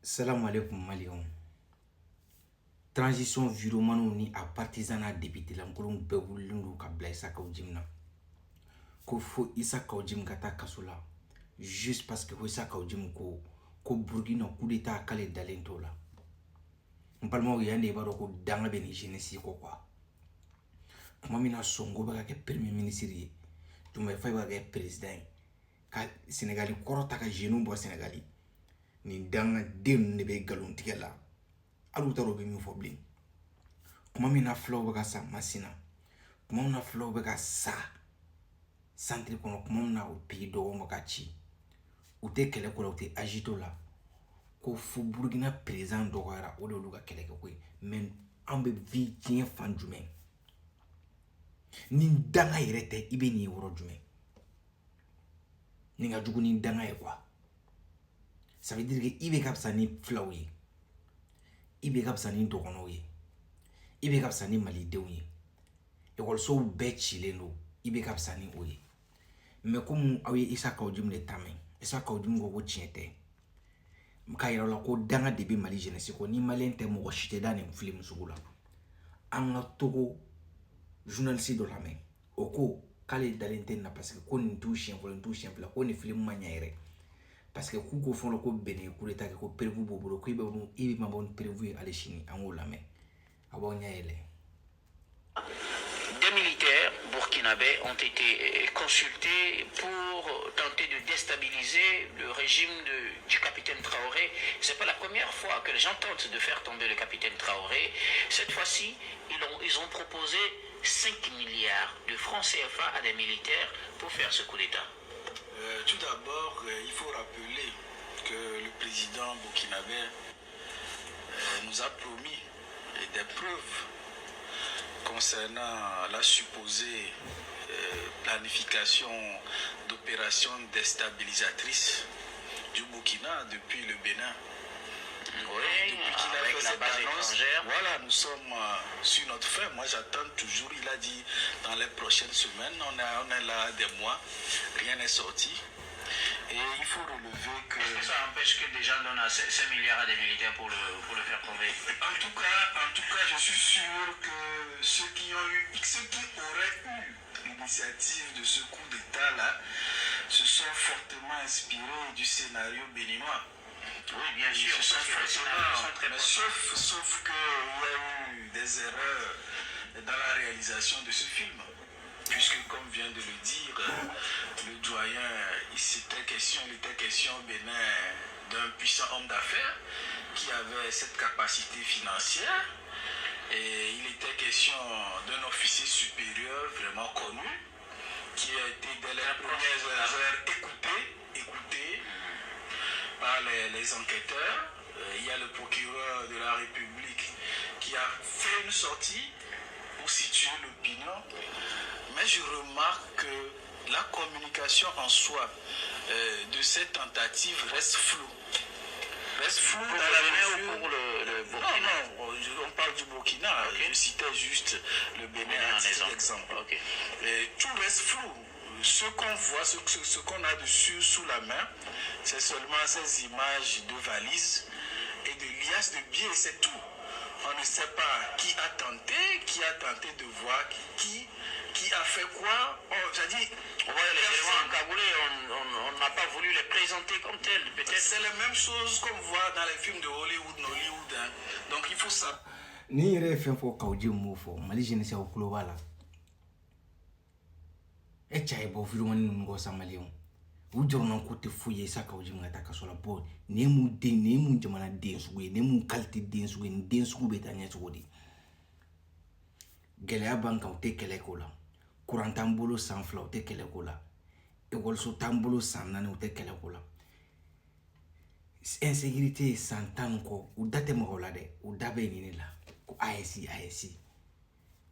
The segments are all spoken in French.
Salam alaikum Malion. Transition viromano ni a partisana député lankolon bɛɛ wulilen don ka bila Isa Kaw Jim na. Ko fo Isa Kaw Jim ka taa kaso la juste parce que Isa Kaw Jim ko Burkina coup d'état k'ale dalen t'o la. N balimaw yan de b'a dɔn ko danga bɛ ni jeunesse ko quoi. Kuma min na Sonko bɛ ka kɛ premier ministre ye, Diomaye Faye bɛ ka kɛ président ye, ka Sénégali kɔrɔ ta ka jeunes bɔ Sénégali. Nin danga den de bɛ galon tigɛ la. Alu taro be min fɔ bilen. Kuma min na fulaw bɛ ka sa Masina, kuma min na fulaw bɛ ka sa centre kɔnɔ, kuma min na o pays dɔgɔw bɛ ka ci. U tɛ kɛlɛ ko la, u tɛ agito la. Ko fo Burkina président dɔgɔyara, o de olu ka kɛlɛ kɛ ko ye. Mais an bɛ vi diɲɛ fan jumɛn? Ni danga yɛrɛ tɛ, i bɛ nin yɔrɔ jumɛn? Nin ka jugu ni danga ye quoi. Ça veut dire que i bɛ ka fisa ni fulaw ye. I bɛ ka fisa ni dɔgɔnɔw ye. I bɛ ka fisa ni malidenw ye. Ekɔlisow bɛɛ cilen don. I bɛ ka fisa ni o ye. Mais comme aw ye Isa Kaw Jim de ta mɛn, Isa Kaw Jim ko tiɲɛ tɛ. K'a yira la ko danga de bɛ Mali jeunesse ko ni malien tɛ mɔgɔ si tɛ da nin film sugu la. An ka Togo journaliste dɔ lamɛn. O ko k'ale dalen tɛ nin na parce que ko nin t'u siɲɛ fɔlɔ, nin t'u siɲɛ fila, ko nin film ma ɲɛ yɛrɛ. Parce que k'u ko fɔlɔ ko Benin coup d'état kɛ ko prévu b'o bolo, ko i bɛ ma bɔ ni prévu ye ale sini, an k'o lamɛn. A b'aw ɲɛ yɛlɛ. Des militaires burkinabés ont été consultés pour tenter de déstabiliser le régime du capitaine Traoré. Ce n'est pas la première fois que les gens tentent de faire tomber le capitaine Traoré. Cette fois-ci, ils ont proposé 5 milliards de francs CFA à des militaires pour faire ce coup d'État. Tout d'abord, il faut rappeler que le président burkinabé nous a promis des preuves concernant la supposée planification d'opérations déstabilisatrices du Burkina depuis le Bénin. Oui, depuis qu'il a avec fait la cette base annonce, étrangère. voilà, nous sommes sur notre fin. Moi, j'attends toujours. Il a dit dans les prochaines semaines, on est là des mois, rien n'est sorti. Et il faut relever que... Est-ce que ça empêche que des gens donnent 5 milliards à des militaires pour le faire tomber? En tout cas, je suis sûr que ceux qui auraient eu l'initiative de ce coup d'État-là se sont fortement inspirés du scénario béninois. Oui, bien sûr. Sauf qu'il y a eu des erreurs dans la réalisation de ce film. Puisque, comme vient de le dire le doyen, il était question au Bénin d'un puissant homme d'affaires qui avait cette capacité financière. Et il était question d'un officier supérieur vraiment connu qui a été dès les premières heures écouté par les enquêteurs. Il y a le procureur de la République qui a fait une sortie pour situer l'opinion. Mais je remarque que la communication en soi de cette tentative reste floue. Reste floue dans la mesure... pour le Burkina. Non, on parle du Burkina. Okay. Je citais juste le Bénin en exemple. Okay. Tout reste flou. Ce qu'on voit, ce qu'on a dessus sous la main, c'est seulement ces images de valises et de liasses de billets, c'est tout. On ne sait pas qui a tenté de voir qui a fait quoi. C'est-à-dire, on voit les éléments encagoulés, on n'a pas voulu les présenter comme tels, peut-être. C'est la même chose qu'on voit dans les films de Hollywood, Nollywood. Hein. Donc il faut ça. Ni yɛrɛ fɛn fɔ Kaw Jim m'o fɔ Mali jeunesse aw tulo b'a la. E cɛ ye bɔ vidéomani ninnu kɔ sa maliyɛnw. U jɔrɔna ko tɛ foyi ye Isa Kaw Jim ka taa kaso la. Bon, nin ye mun jamana den sugu ye, nin ye mun qualité den sugu ye, nin den sugu bɛ taa ɲɛ cogo di? Gɛlɛya b'an kan, u tɛ kɛlɛ k'o la. Courant t'an bolo san 2 u tɛ kɛlɛ k'o la. Ekɔliso t'an bolo san 4 u tɛ kɛlɛ k'o la. Insécurité san 10 kɔ, u da tɛ mɔgɔw la dɛ, u da bɛ nin de la. Ko AES.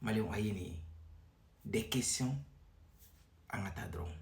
Maliyɛnw a ye nin ye. Des questions an ka taa dɔrɔn.